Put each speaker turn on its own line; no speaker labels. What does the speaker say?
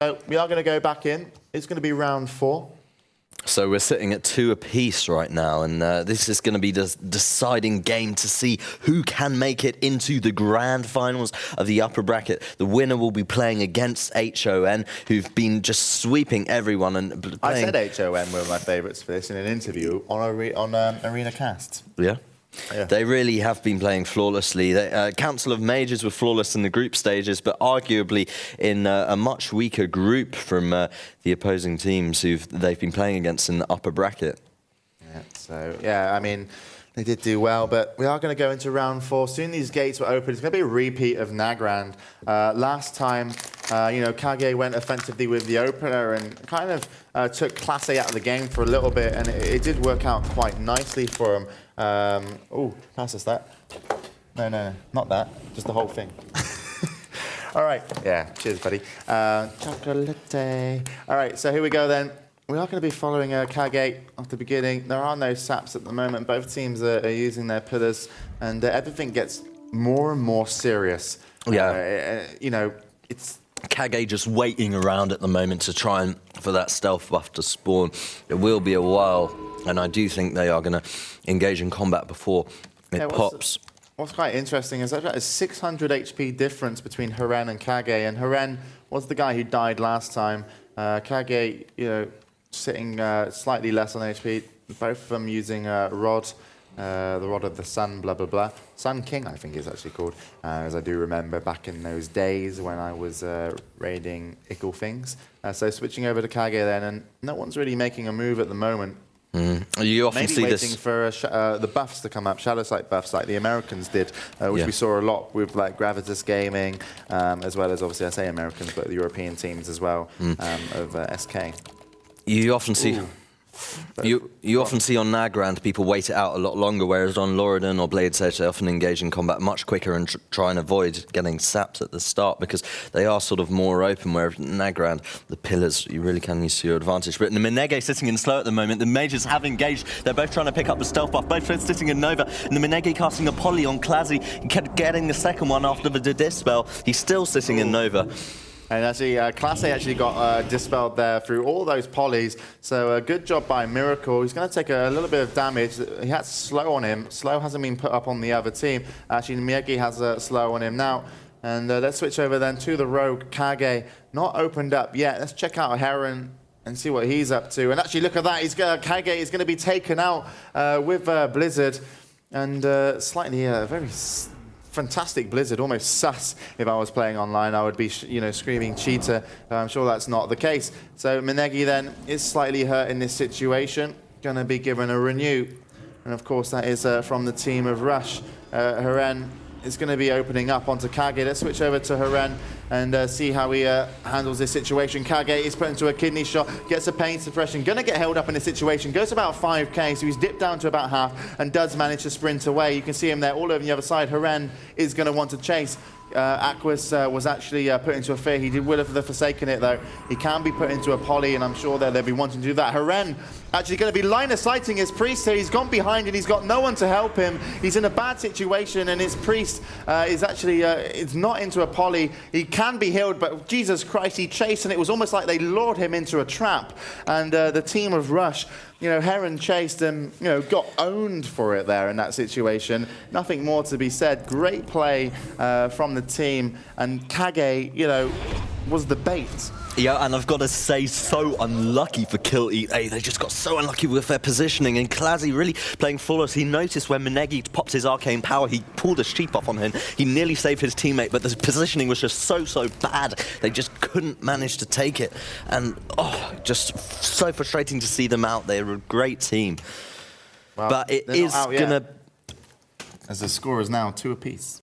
So we are going to go back in. It's going to be round 4.
So we're sitting at 2 apiece right now, and this is going to be the deciding game to see who can make it into the grand finals of the upper bracket. The winner will be playing against HON, who've been just sweeping everyone and playing.
I said HON were my favourites for this in an interview on Arena Cast.
Yeah.
Yeah.
They really have been playing flawlessly. Council of Majors were flawless in the group stages, but arguably in a much weaker group from the opposing teams who they've been playing against in the upper bracket.
Yeah, so, yeah, I mean, they did do well, but we are going to go into round 4. Soon these gates were open. It's going to be a repeat of Nagrand. Last time, Kage went offensively with the opener and kind of took Class A out of the game for a little bit, and it did work out quite nicely for him. Oh, pass us that. No, not that. Just the whole thing. All right. Yeah, cheers, buddy. Chocolate. All right, so here we go then. We are going to be following Kage at the beginning. There are no saps at the moment. Both teams are using their pillars, and everything gets more and more serious.
Yeah.
It's
Kage just waiting around at the moment to try and for that stealth buff to spawn. It will be a while, and I do think they are going to engage in combat before it pops.
What's quite interesting is there's a 600 HP difference between Haren and Kage, and Haren was the guy who died last time. Kage, sitting slightly less on HP. Both of them using Rod. The Rod of the Sun, blah, blah, blah. Sun King, I think it's actually called, as I do remember back in those days when I was raiding Ickle things. So switching over to Kage then, and no one's really making a move at the moment.
You often
Maybe
see
waiting
this
for the buffs to come up, Shadow Sight buffs like the Americans did, which we saw a lot with like Gravitas Gaming, as well as obviously I say Americans, but the European teams as well of SK.
You often see. You often see on Nagrand people wait it out a lot longer, whereas on Loredan or Blade's Edge they often engage in combat much quicker and try and avoid getting sapped at the start because they are sort of more open, whereas Nagrand, the pillars, you really can use to your advantage. But the Minege sitting in slow at the moment, the Majors have engaged, they're both trying to pick up the stealth buff, both sitting in Nova, and the Minege casting a poly on Clazy, getting the second one after the Dispel, he's still sitting in Nova.
And actually, Class A actually got dispelled there through all those polys. So a good job by Miracle. He's going to take a little bit of damage. He had slow on him. Slow hasn't been put up on the other team. Actually, Miyagi has a slow on him now. And let's switch over then to the Rogue. Kage, not opened up yet. Let's check out Heron and see what he's up to. And actually, look at that. Kage is going to be taken out with Blizzard. And slightly very fantastic Blizzard, almost sus. If I was playing online, I would be, screaming cheater. I'm sure that's not the case. So Minegi then is slightly hurt in this situation. Going to be given a renew. And of course, that is from the team of Rush. Haren is going to be opening up onto Kage. Let's switch over to Haren and see how he handles this situation. Kage is put into a kidney shot, gets a pain suppression, going to get held up in this situation, goes about 5k, so he's dipped down to about half and does manage to sprint away. You can see him there all over the other side. Haren is going to want to chase. Aquas was actually put into a fear. He would have forsaken it though. He can be put into a poly, and I'm sure that they'll be wanting to do that. Haren actually going to be line of sighting his priest here. He's gone behind and he's got no one to help him. He's in a bad situation, and his priest is actually it's not into a poly. He can be healed, but Jesus Christ, he chased, and it was almost like they lured him into a trap. And the team of Rush, Heron chased and, got owned for it there in that situation. Nothing more to be said. Great play from the team, and Kage, was the bait.
Yeah, and I've got to say, so unlucky for Kill Eat A. They just got so unlucky with their positioning, and Clazy really playing flawless. He noticed when Minegi popped his arcane power, he pulled a sheep off on him. He nearly saved his teammate, but the positioning was just so bad. They just couldn't manage to take it. And, just so frustrating to see them out. They're a great team.
Well,
but it is going to...
As the score is now 2 apiece.